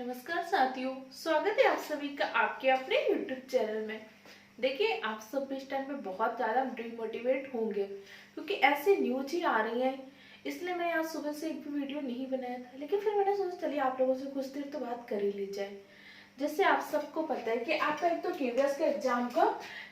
नमस्कार साथियों, स्वागत है आप सभी का आपके अपने YouTube चैनल में। देखिए, आप सब भी इस टाइम पे बहुत ज़्यादा डिमोटिवेट होंगे क्योंकि ऐसे न्यूज ही आ रही हैं। इसलिए मैं आज सुबह से एक भी वीडियो नहीं बनाया था, लेकिन फिर मैंने सोचा चलिए आप लोगों से कुछ देर तो बात कर ही ली जाए। जैसे आप सबको पता है कि आपका एक तो केवीएस का एग्जाम का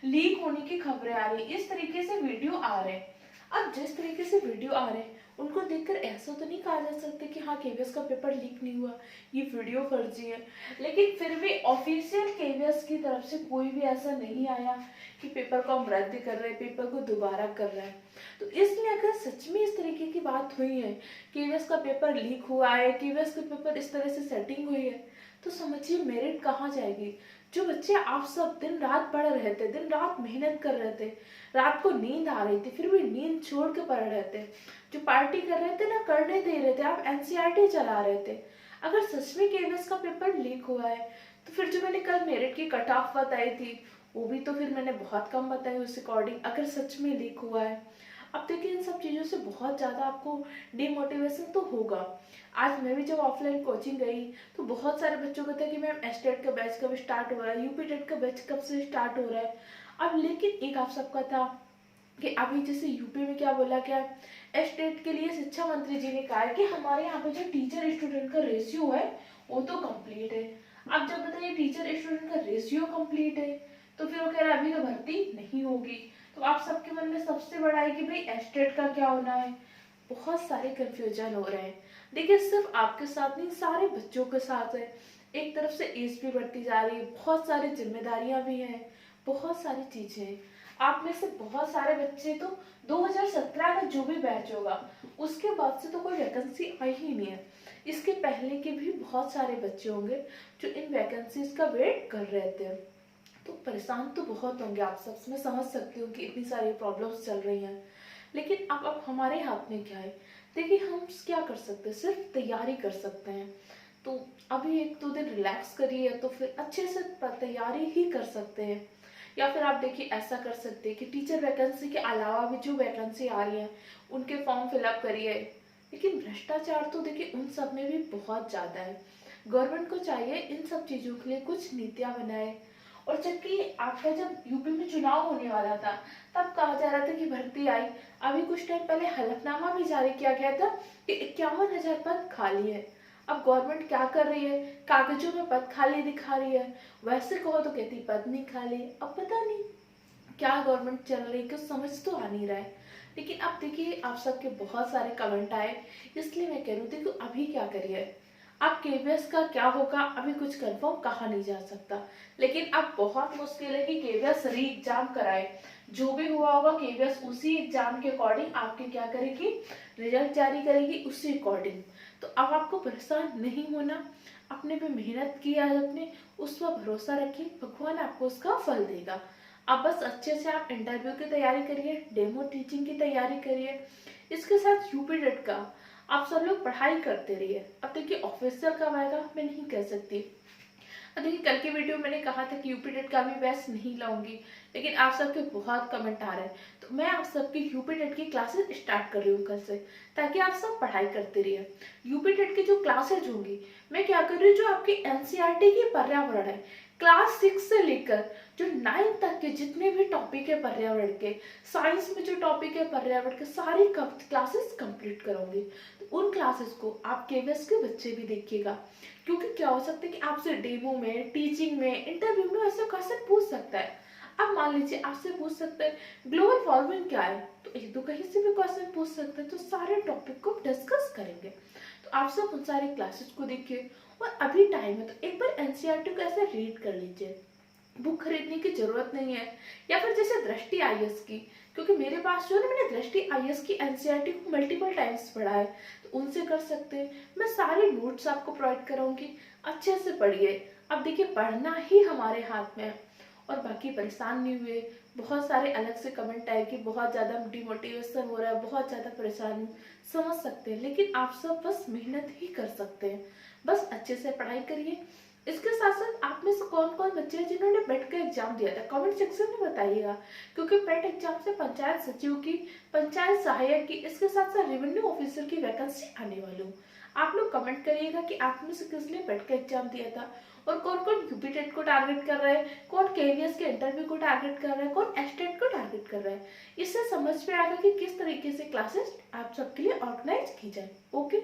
लीक होने की खबरें आ रही है, इस तरीके से वीडियो आ रहे हैं। अब जिस तरीके से वीडियो आ रहे हैं उनको देखकर ऐसा तो नहीं कहा जा सकता कि हाँ केवीएस का पेपर लीक नहीं हुआ, ये वीडियो फर्जी है। लेकिन फिर भी ऑफिशियल केवीएस की तरफ से कोई भी ऐसा नहीं आया कि पेपर को हम रद्द कर रहे हैं, पेपर को दोबारा कर रहे हैं। तो इसलिए अगर सच में इस तरीके की बात हुई है, केवीएस का पेपर लीक हुआ है, केवीएस का पेपर इस तरह से सेटिंग हुई है, तो समझिए मेरिट कहाँ जाएगी। जो बच्चे आप सब दिन रात पढ़ रहे थे, दिन रात मेहनत कर रहे थे, रात को नींद आ रही थी फिर भी नींद छोड़ के पढ़ रहे थे, जो पार्टी कर रहे थे ना करने दे रहे थे, आप एनसीईआरटी चला रहे थे। अगर सच में केवीएस का पेपर लीक हुआ है तो फिर जो मैंने कल मेरिट की कट ऑफ बताई थी वो भी तो फिर मैंने बहुत कम बताई उस अकॉर्डिंग, अगर सच में लीक हुआ है। अब देखिए, इन सब चीज़ों से बहुत ज़्यादा आपको डिमोटिवेशन तो होगा। आज मैं भी जब ऑफलाइन कोचिंग गई तो बहुत सारे बच्चों को था कि मैम एसटेट का बैच कब स्टार्ट हो रहा है, यूपी टेट का बैच कब से स्टार्ट हो रहा है। अब लेकिन एक आप सबका था कि अभी जैसे यूपी में क्या बोला गया, एस्टेट के लिए शिक्षा मंत्री जी ने कहा है कि हमारे यहाँ पे जो टीचर स्टूडेंट का रेशियो है वो तो कंप्लीट है। अब जब बताइए टीचर स्टूडेंट का रेशियो कंप्लीट है तो फिर वो कह रहा है अभी तो भर्ती नहीं होगी। तो आप सबके मन में सबसे बड़ा है कि भाई एस्टेट का क्या होना है। बहुत सारे कंफ्यूजन हो रहे हैं। देखिए, सिर्फ आपके साथ नहीं सारे बच्चों के साथ है। एक तरफ से एज भी बढ़ती जा रही है, बहुत सारी जिम्मेदारियां भी हैं, बहुत सारी चीजें हैं। आप में से बहुत सारे बच्चे तो 2017 का जो भी बैच होगा उसके बाद से तो कोई वैकेंसी आई ही नहीं है। इसके पहले के भी बहुत सारे बच्चे होंगे जो इन वैकेंसीज का वेट कर रहे थे। तो परेशान तो बहुत होंगे आप सब, मैं समझ सकती हूँ कि इतनी सारी प्रॉब्लम्स चल रही हैं। लेकिन अब हमारे हाथ में क्या है। देखिए, हम क्या कर सकते हैं, सिर्फ तैयारी कर सकते हैं। तो अभी एक दो दिन रिलैक्स करिए तो फिर अच्छे से तैयारी ही कर सकते हैं। या फिर आप देखिए ऐसा कर सकते हैं कि टीचर वैकेंसी के अलावा भी जो वैकेंसी आ रही है उनके फॉर्म फिलअप करिए। लेकिन भ्रष्टाचार तो देखिए उन सब में भी बहुत ज़्यादा है। गवर्नमेंट को चाहिए इन सब चीज़ों के लिए कुछ नीतियाँ बनाए। और जबकि आपका जब यूपी में चुनाव होने वाला था तब कहा जा रहा था कि भर्ती आई। अभी कुछ टाइम पहले हलफनामा भी जारी किया गया था कि 51,000 पद खाली है। अब गवर्नमेंट क्या कर रही है, कागजों में पद खाली दिखा रही है, वैसे कहो तो कहती पद नहीं खाली। अब पता नहीं क्या गवर्नमेंट चल रही है, कुछ समझ तो आ नहीं रहा है। लेकिन अब देखिए, आप सबके बहुत सारे कमेंट आए, इसलिए मैं कह रही हूँ देखो अभी क्या करिए। अब केवीएस का क्या होगा अभी कुछ कंफर्म कहा नहीं जा सकता, लेकिन अब बहुत मुश्किल है कि केवीएस री एग्जाम कराए। जो भी हुआ होगा केवीएस उसी एग्जाम के अकॉर्डिंग आपके क्या करेगी, रिजल्ट जारी करेगी उसी अकॉर्डिंग। तो अब आपको परेशान नहीं होना, अपने पे मेहनत की आज अपने उस पर भरोसा रखिए, भगवान आपको उसका फल देगा। आप बस अच्छे से आप इंटरव्यू की तैयारी करिए, डेमो टीचिंग की तैयारी करिए, इसके साथ यूपी डेट का आप सब लोग पढ़ाई करते रहिए। अब देखिए ऑफिशियल कब आएगा मैं नहीं कह सकती। अब देखिए, कल की वीडियो मैंने कहा था कि यूपी टेट का भी बैच नहीं लाऊंगी, लेकिन आप सबके बहुत कमेंट आ रहे हैं तो मैं आप सबकी यूपी टेट की क्लासेस स्टार्ट कर रही हूँ कल से, ताकि आप सब पढ़ाई करते रहिए। यूपी टेट की जो क्लासेज होंगी मैं क्या कर रही हूँ, जो आपकी एनसीईआरटी की पर्यावरण है क्लास 6 से लेकर जो 9 तक के जितने भी टॉपिक है पर्यावरण के, साइंस में जो टॉपिक है पर्यावरण के, सारी क्लासेस कंप्लीट करूंगी। तो उन क्लासेस को आप केवीएस के बच्चे भी देखिएगा, क्योंकि क्या हो सकता है कि आपसे डेमो में, टीचिंग में, इंटरव्यू में ऐसे क्वेश्चन पूछ सकता है। अब मान लीजिए आपसे पूछ सकते हैं ग्लोबल वार्मिंग क्या है, तो एक दो कहीं से भी क्वेश्चन पूछ सकते हैं। तो सारे टॉपिक को डिस्कस करेंगे। तो आप सब उन सारे क्लासेस को देखिए। और अभी टाइम है तो एक बार एनसीईआरटी को ऐसे रीड कर लीजिए, बुक खरीदने की जरूरत नहीं है। या फिर जैसे दृष्टि आईएएस की, क्योंकि मेरे पास जो है ना, मैंने दृष्टि आईएएस की एनसीईआरटी को मल्टीपल टाइम्स पढ़ा है, तो उनसे कर सकते हैं। मैं सारे नोट्स आपको प्रोवाइड कराऊंगी, अच्छे से पढ़िए। अब देखिए, पढ़ना ही हमारे हाथ में है। और बाकी परेशान नहीं हुए, बहुत सारे अलग से कमेंट आए कि बहुत ज़्यादा डिमोटिवेशन हो रहा है, बहुत ज़्यादा परेशान हूँ, समझ सकते हैं। लेकिन आप सब बस मेहनत ही कर सकते हैं, बस अच्छे से पढ़ाई करिए। इसके साथ साथ आप में से कौन कौन बच्चे हैं जिन्होंने पेट का एग्जाम दिया था, कमेंट सेक्शन में बताइएगा। क्योंकि पेट एग्जाम से पंचायत सचिव की, पंचायत सहायक की, इसके साथ साथ रेवेन्यू ऑफिसर की वैकेंसी आने वाली हूँ। आप लोग कमेंट करिएगा कि आप में से किसने पेट का एग्जाम दिया था और कौन कौन यूपी टेट को टारगेट कर रहा है, कौन केवीएस के इंटरव्यू को टारगेट कर रहा है, कौन एस्टेट को टारगेट कर रहा है। इससे समझ में आएगा कि किस तरीके से क्लासेस आप सबके लिए ऑर्गेनाइज की जाए। ओके,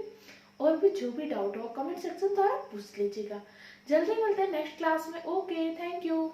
और भी जो भी डाउट हो कमेंट सेक्शन द्वारा पूछ लीजिएगा। जल्दी मिलते हैं नेक्स्ट क्लास में। Okay, thank you.